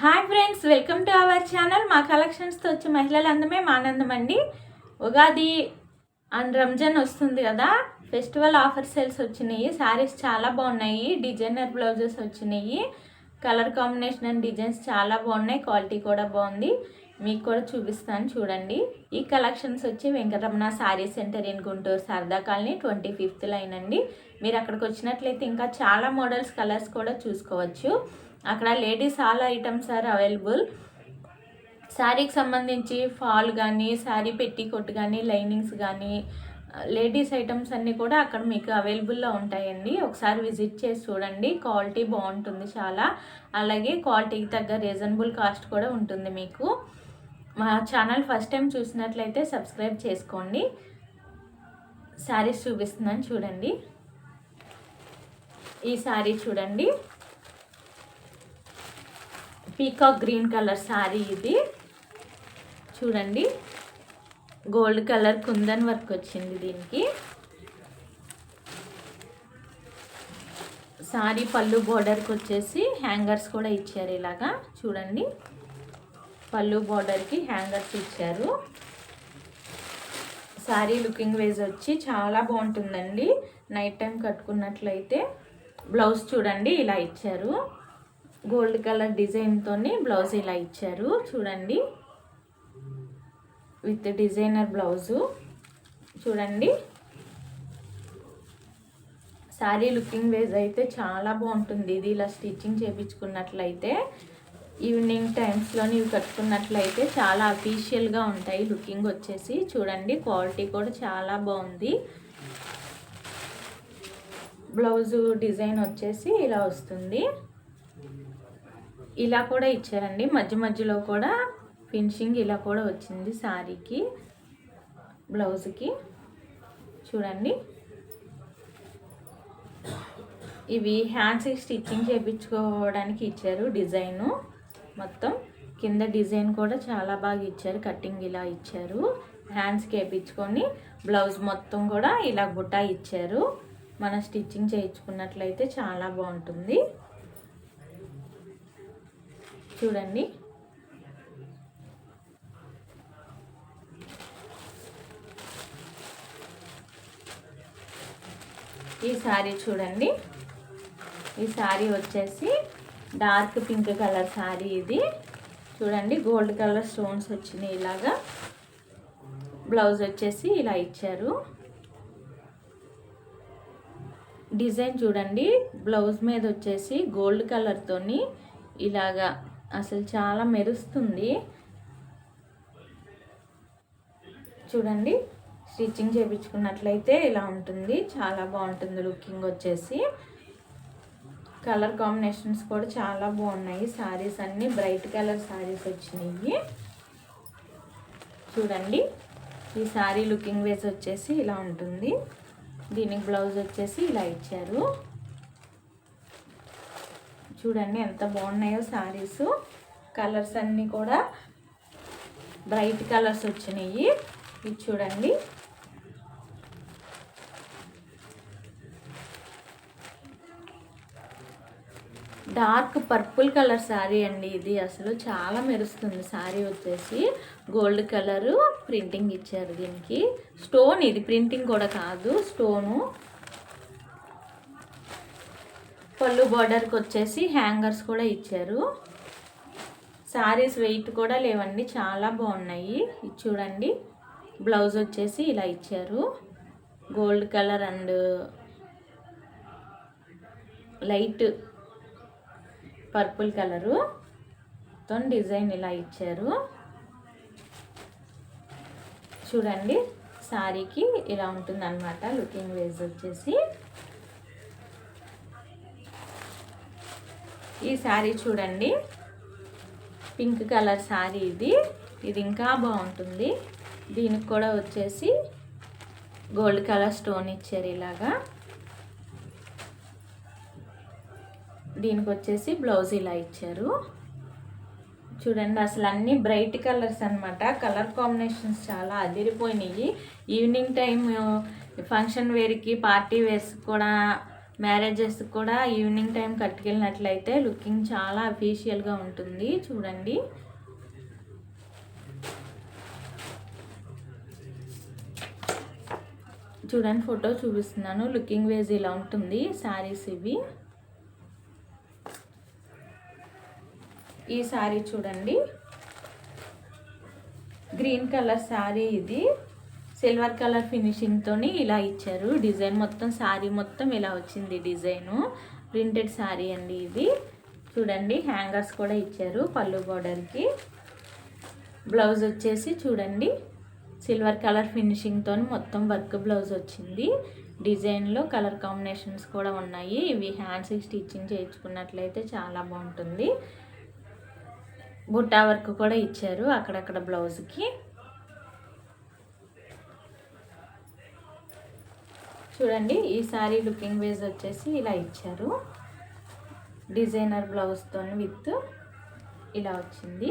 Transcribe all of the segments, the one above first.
Hi friends, welcome to our channel. మా కలెక్షన్స్తో వచ్చే మహిళల అందమే మా ఆనందం అండి. ఉగాది అండ్ రంజాన్ వస్తుంది కదా, ఫెస్టివల్ ఆఫర్ సేల్స్ వచ్చినాయి. శారీస్ చాలా బాగున్నాయి, డిజైనర్ బ్లౌజెస్ వచ్చినాయి. కలర్ కాంబినేషన్ అండ్ డిజైన్స్ చాలా బాగున్నాయి, క్వాలిటీ కూడా బాగుంది. మీకు కూడా చూపిస్తాను చూడండి. ఈ కలెక్షన్స్ వచ్చి Venkataramana sari centre in Guntur, Sharada colony, 25th line అండి. మీరు అక్కడికి వచ్చినట్లయితే ఇంకా చాలా మోడల్స్, కలర్స్ కూడా చూసుకోవచ్చు. అక్కడ ladies all items are available. శారీకి సంబంధించి ఫాల్ కానీ, శారీ పెట్టికోట్ కానీ, లైనింగ్స్ కానీ, లేడీస్ ఐటమ్స్ అన్నీ కూడా అక్కడ మీకు అవైలబుల్లో ఉంటాయండి. ఒకసారి విజిట్ చేసి చూడండి, క్వాలిటీ బాగుంటుంది చాలా. అలాగే క్వాలిటీకి తగ్గ రీజనబుల్ కాస్ట్ కూడా ఉంటుంది. మీకు మా ఛానల్ ఫస్ట్ టైం చూసినట్లయితే సబ్స్క్రైబ్ చేసుకోండి. శారీస్ చూపిస్తున్నాను చూడండి. ఈ శారీ చూడండి, పీకాక్ గ్రీన్ కలర్ శారీ. ఇది చూడండి, గోల్డ్ కలర్ కుందన్ వర్క్ వచ్చింది దీనికి. శారీ పళ్ళు బోర్డర్కి వచ్చేసి హ్యాంగర్స్ కూడా ఇచ్చారు. ఇలాగా చూడండి, పళ్ళు బోర్డర్కి హ్యాంగర్స్ ఇచ్చారు. శారీ లుకింగ్ వైజ్ వచ్చి చాలా బాగుంటుందండి. Night time కట్టుకున్నట్లయితే. బ్లౌజ్ చూడండి, ఇలా ఇచ్చారు. గోల్డ్ కలర్ డిజైన్తో బ్లౌజ్ ఇలా ఇచ్చారు చూడండి, విత్ డిజైనర్ బ్లౌజు. చూడండి, శారీ లుకింగ్ వైజ్ అయితే చాలా బాగుంటుంది. ఇది ఇలా స్టిచ్చింగ్ చేయించుకున్నట్లయితే, ఈవినింగ్ టైమ్స్లోని ఇవి కట్టుకున్నట్లయితే చాలా అఫీషియల్గా ఉంటాయి. లుకింగ్ వచ్చేసి చూడండి, క్వాలిటీ కూడా చాలా బాగుంది. బ్లౌజు డిజైన్ వచ్చేసి ఇలా వస్తుంది. ఇలా కూడా ఇచ్చారండి, మధ్య మధ్యలో కూడా ఫినిషింగ్ ఇలా కూడా వచ్చింది శారీకి, బ్లౌజ్కి. చూడండి, ఇవి హ్యాండ్స్కి స్టిచ్చింగ్ చేయించుకోవడానికి ఇచ్చారు డిజైను. మొత్తం కింద డిజైన్ కూడా చాలా బాగా ఇచ్చారు, కటింగ్ ఇలా ఇచ్చారు. హ్యాండ్స్కి వేయించుకొని బ్లౌజ్ మొత్తం కూడా ఇలా బుట్టా ఇచ్చారు. మనం స్టిచ్చింగ్ చేయించుకున్నట్లయితే చాలా బాగుంటుంది. చూడండి, ఈ శారీ చూడండి. ఈ శారీ వచ్చేసి డార్క్ పింక్ కలర్ శారీ. ఇది చూడండి, గోల్డ్ కలర్ స్టోన్స్ వచ్చినాయి ఇలాగా. బ్లౌజ్ వచ్చేసి ఇలా ఇచ్చారు. డిజైన్ చూడండి, బ్లౌజ్ మీద వచ్చేసి గోల్డ్ కలర్తోని ఇలాగా అసలు చాలా మెరుస్తుంది. చూడండి, స్టిచ్చింగ్ చేయించుకున్నట్లయితే ఇలా ఉంటుంది, చాలా బాగుంటుంది లుకింగ్ వచ్చేసి. కలర్ కాంబినేషన్స్ కూడా చాలా బాగున్నాయి. శారీస్ అన్నీ బ్రైట్ కలర్ శారీస్ వచ్చినాయి. చూడండి, ఈ శారీ లుకింగ్ వేస్ వచ్చేసి ఇలా ఉంటుంది. దీనికి బ్లౌజ్ వచ్చేసి ఇలా ఇచ్చారు. చూడండి ఎంత బాగున్నాయో శారీస్. కలర్స్ అన్నీ కూడా బ్రైట్ కలర్స్ వచ్చినాయి. ఇది చూడండి, డార్క్ పర్పుల్ కలర్ శారీ అండి. ఇది అసలు చాలా మెరుస్తుంది. శారీ వచ్చేసి గోల్డ్ కలరు ప్రింటింగ్ ఇచ్చారు దీనికి. స్టోన్, ఇది ప్రింటింగ్ కూడా కాదు, స్టోను. పళ్ళు బార్డర్కి వచ్చేసి హ్యాంగర్స్ కూడా ఇచ్చారు. శారీస్ వెయిట్ కూడా లేవండి, చాలా బాగున్నాయి. ఇది చూడండి, బ్లౌజ్ వచ్చేసి ఇలా ఇచ్చారు. Gold colour and light purple colour తో డిజైన్ ఇలా ఇచ్చారు. చూడండి, శారీకి ఇలా ఉంటుంది అన్నమాట లుకింగ్ వైజ్ వచ్చేసి. ఈ శారీ చూడండి, పింక్ కలర్ శారీ. ఇది ఇంకా బాగుంటుంది. దీనికి కూడా వచ్చేసి గోల్డ్ కలర్ స్టోన్ ఇచ్చారు ఇలాగా. దీనికి వచ్చేసి బ్లౌజ్ ఇలా ఇచ్చారు. చూడండి, అసలు అన్నీ బ్రైట్ కలర్స్ అన్నమాట. కలర్ కాంబినేషన్స్ చాలా అదిరిపోయినాయి. ఈవినింగ్ టైం ఫంక్షన్ వేర్కి, పార్టీ వేర్స్ కూడా మ్యారేజెస్ కూడా ఈవినింగ్ టైం కట్టుకెళ్ళినట్లయితే లుకింగ్ చాలా అఫీషియల్గా ఉంటుంది. చూడండి, చూడండి ఫోటో చూపిస్తున్నాను. లుకింగ్ వేజ్ ఇలా ఉంటుంది శారీస్ ఇవి. ఈ శారీ చూడండి, గ్రీన్ కలర్ శారీ. ఇది సిల్వర్ కలర్ ఫినిషింగ్తో ఇలా ఇచ్చారు. డిజైన్ మొత్తం శారీ మొత్తం ఇలా వచ్చింది డిజైను. ప్రింటెడ్ శారీ అండి ఇది. చూడండి, హ్యాంగర్స్ కూడా ఇచ్చారు పళ్ళు బోర్డర్కి. బ్లౌజ్ వచ్చేసి చూడండి, సిల్వర్ కలర్ ఫినిషింగ్తో మొత్తం వర్క్ బ్లౌజ్ వచ్చింది. డిజైన్లో కలర్ కాంబినేషన్స్ కూడా ఉన్నాయి. ఇవి హ్యాండ్స్కి స్టిచ్చింగ్ చేయించుకున్నట్లయితే చాలా బాగుంటుంది. బుట్టా వర్క్ కూడా ఇచ్చారు అక్కడక్కడ బ్లౌజ్కి. చూడండి, ఈ శారీ లుకింగ్ వేజ్ వచ్చేసి ఇలా ఇచ్చారు. డిజైనర్ బ్లౌజ్తో విత్ ఇలా వచ్చింది.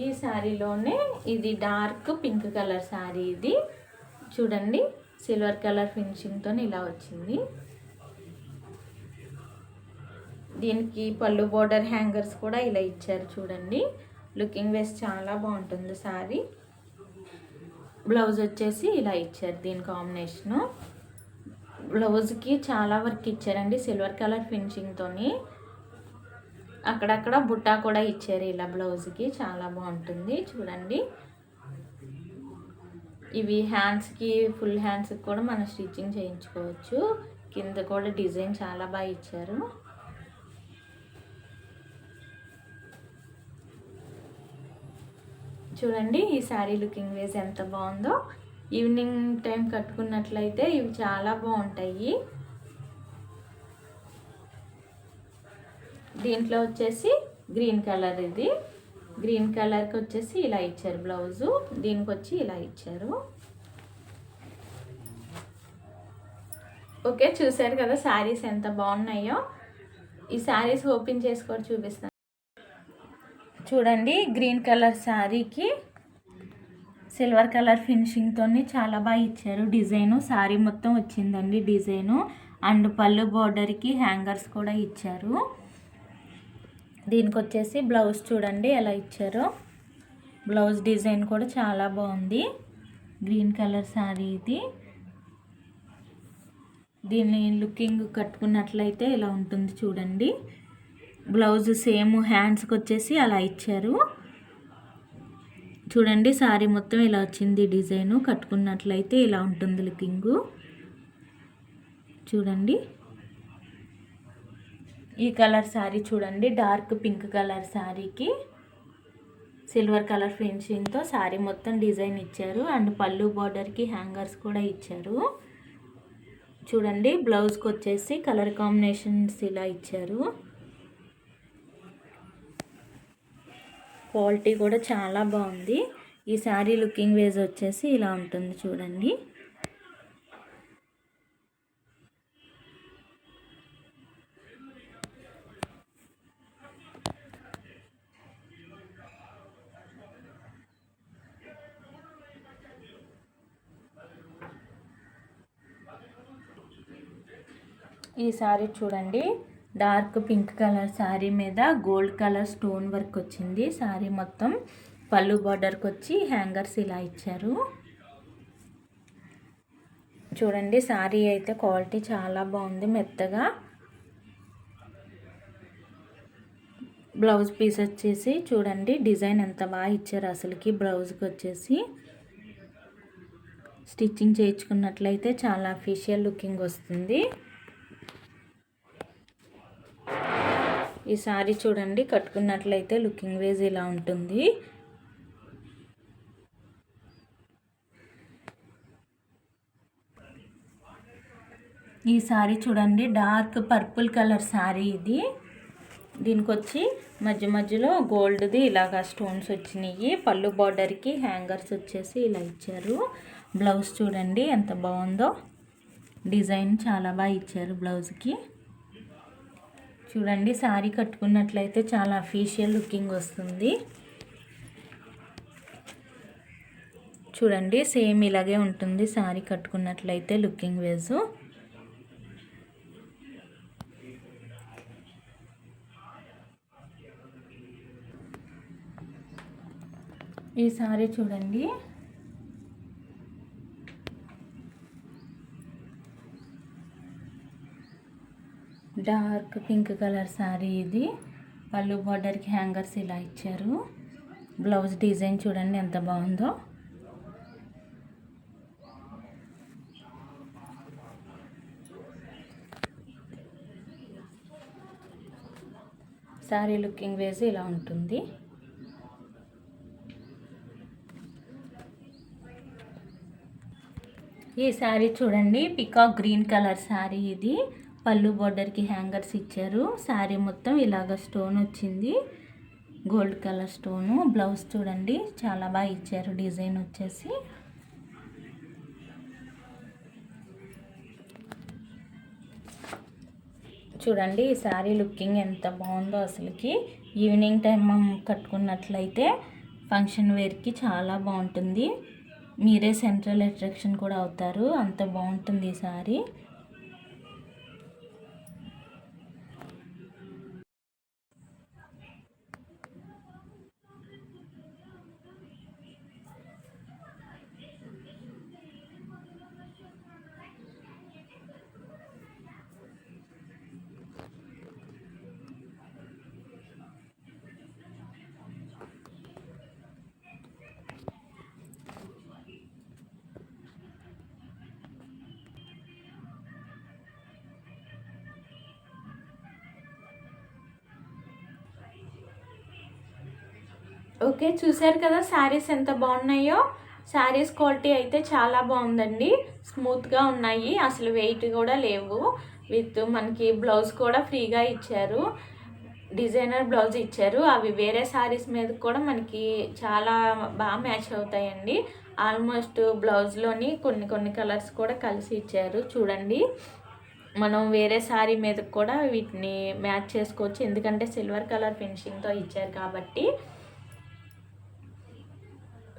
ఈ శారీలోనే ఇది డార్క్ పింక్ కలర్ శారీ. ఇది చూడండి, సిల్వర్ కలర్ ఫినిషింగ్తో ఇలా వచ్చింది. దీనికి పళ్ళు బోర్డర్ హ్యాంగర్స్ కూడా ఇలా ఇచ్చారు. చూడండి, లుకింగ్ వేస్ చాలా బాగుంటుంది శారీ. బ్లౌజ్ వచ్చేసి ఇలా ఇచ్చారు. దీని కాంబినేషను బ్లౌజ్కి చాలా వర్క్ ఇచ్చారండి సిల్వర్ కలర్ ఫినిషింగ్తో. అక్కడక్కడ బుట్టా కూడా ఇచ్చారు ఇలా బ్లౌజ్కి. చాలా బాగుంటుంది. చూడండి, ఇవి హ్యాండ్స్కి ఫుల్ హ్యాండ్స్కి కూడా మనం స్టిచ్చింగ్ చేయించుకోవచ్చు. కింద కూడా డిజైన్ చాలా బాగా ఇచ్చారు. చూడండి, ఈ శారీ లుకింగ్ వేస్ ఎంత బాగుందో. ఈవినింగ్ టైం కట్టుకున్నట్లయితే ఇవి చాలా బాగుంటాయి. దీంట్లో వచ్చేసి గ్రీన్ కలర్. ఇది గ్రీన్ కలర్కి వచ్చేసి ఇలా ఇచ్చారు బ్లౌజు. దీనికి వచ్చి ఇలా ఇచ్చారు. ఓకే, చూసారు కదా శారీస్ ఎంత బాగున్నాయో. ఈ శారీస్ ఓపెన్ చేసుకొని చూపిస్తాను. చూడండి, గ్రీన్ కలర్ శారీకి సిల్వర్ కలర్ ఫినిషింగ్తో చాలా బాగా ఇచ్చారు డిజైను. శారీ మొత్తం వచ్చిందండి డిజైను. అండ్ పళ్ళు బోర్డర్కి హ్యాంగర్స్ కూడా ఇచ్చారు. దీనికి వచ్చేసి బ్లౌజ్ చూడండి ఎలా ఇచ్చారో. బ్లౌజ్ డిజైన్ కూడా చాలా బాగుంది. గ్రీన్ కలర్ శారీ ఇది. దీన్ని లుకింగ్ కట్టుకున్నట్లయితే ఇలా ఉంటుంది చూడండి. బ్లౌజ్ సేమ్ హ్యాండ్స్కి వచ్చేసి అలా ఇచ్చారు. చూడండి, శారీ మొత్తం ఇలా వచ్చింది డిజైను. కట్టుకున్నట్లయితే ఇలా ఉంటుంది లుకింగు. చూడండి, ఈ కలర్ శారీ చూడండి, డార్క్ పింక్ కలర్ శారీకి సిల్వర్ కలర్ ఫినిషింగ్తో శారీ మొత్తం డిజైన్ ఇచ్చారు. అండ్ పళ్ళు బార్డర్కి హ్యాంగర్స్ కూడా ఇచ్చారు. చూడండి, బ్లౌజ్కి వచ్చేసి కలర్ కాంబినేషన్స్ ఇలా ఇచ్చారు. క్వాలిటీ కూడా చాలా బాగుంది. ఈ శారీ లుకింగ్ వేజ్ వచ్చేసి ఇలా ఉంటుంది చూడండి. ఈ శారీ చూడండి, డార్క్ పింక్ కలర్ శారీ మీద గోల్డ్ కలర్ స్టోన్ వర్క్ వచ్చింది. శారీ మొత్తం పళ్ళు బార్డర్కి వచ్చి హ్యాంగర్స్ ఇలా ఇచ్చారు. చూడండి, శారీ అయితే క్వాలిటీ చాలా బాగుంది, మెత్తగా. బ్లౌజ్ పీస్ వచ్చేసి చూడండి, డిజైన్ ఎంత బాగా ఇచ్చారు అసలుకి. బ్లౌజ్కి వచ్చేసి స్టిచ్చింగ్ చేయించుకున్నట్లయితే చాలా అఫీషియల్ లుకింగ్ వస్తుంది. ఈ శారీ చూడండి, కట్టుకున్నట్లయితే లుకింగ్ వేజ్ ఇలా ఉంటుంది. ఈ శారీ చూడండి, డార్క్ పర్పుల్ కలర్ శారీ ఇది. దీనికి వచ్చి మధ్య మధ్యలో గోల్డ్ది ఇలాగా స్టోన్స్ వచ్చినాయి. పళ్ళు బార్డర్కి హ్యాంగర్స్ వచ్చేసి ఇలా ఇచ్చారు. బ్లౌజ్ చూడండి ఎంత బాగుందో. డిజైన్ చాలా బాగా ఇచ్చారు బ్లౌజ్కి. చూడండి, శారీ కట్టుకున్నట్లయితే చాలా అఫీషియల్ లుకింగ్ వస్తుంది. చూడండి సేమ్ ఇలాగే ఉంటుంది శారీ కట్టుకున్నట్లయితే లుకింగ్ వేసు. ఈ శారీ చూడండి డార్క్ పింక్ కలర్ శారీ ఇది. పళ్ళు బార్డర్కి హ్యాంగర్స్ ఇలా ఇచ్చారు. బ్లౌజ్ డిజైన్ చూడండి ఎంత బాగుందో. శారీ లుకింగ్ వేసి ఇలా ఉంటుంది. ఈ శారీ చూడండి పికాక్ గ్రీన్ కలర్ శారీ ఇది. పళ్ళు బోర్డర్కి హ్యాంగర్స్ ఇచ్చారు. శారీ మొత్తం ఇలాగ స్టోన్ వచ్చింది, గోల్డ్ కలర్ స్టోను. బ్లౌజ్ చూడండి చాలా బాగా ఇచ్చారు డిజైన్ వచ్చేసి. చూడండి ఈ శారీ లుకింగ్ ఎంత బాగుందో అసలుకి. ఈవినింగ్ టైం మనం కట్టుకున్నట్లయితే ఫంక్షన్ వేర్కి చాలా బాగుంటుంది. మీరే సెంట్రల్ అట్రాక్షన్ కూడా అవుతారు, అంత బాగుంటుంది ఈ శారీ. ఓకే, చూసారు కదా శారీస్ ఎంత బాగున్నాయో. శారీస్ క్వాలిటీ అయితే చాలా బాగుందండి, స్మూత్గా ఉన్నాయి, అసలు వెయిట్ కూడా లేవు. విత్ మనకి బ్లౌజ్ కూడా ఫ్రీగా ఇచ్చారు, డిజైనర్ బ్లౌజ్ ఇచ్చారు. అవి వేరే శారీస్ మీద కూడా మనకి చాలా బాగా మ్యాచ్ అవుతాయండి. ఆల్మోస్ట్ బ్లౌజ్లోని కొన్ని కలర్స్ కూడా కలిసి ఇచ్చారు. చూడండి మనం వేరే శారీ మీద కూడా వీటిని మ్యాచ్ చేసుకోవచ్చు, ఎందుకంటే సిల్వర్ కలర్ ఫినిషింగ్తో ఇచ్చారు కాబట్టి.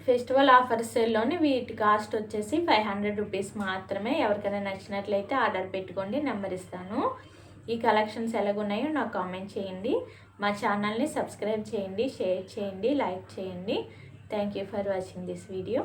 ఫెస్టివల్ ఆఫర్ సేల్లోని వీటి కాస్ట్ వచ్చేసి 500 రూపీస్ మాత్రమే. ఎవరికైనా నచ్చినట్లయితే ఆర్డర్ పెట్టుకోండి, నెంబర్ ఇస్తాను. ఈ కలెక్షన్స్ ఎలాగున్నాయో నాకు కామెంట్ చేయండి. మా ఛానల్ని సబ్స్క్రైబ్ చేయండి, షేర్ చేయండి, లైక్ చేయండి. Thank you for watching this video.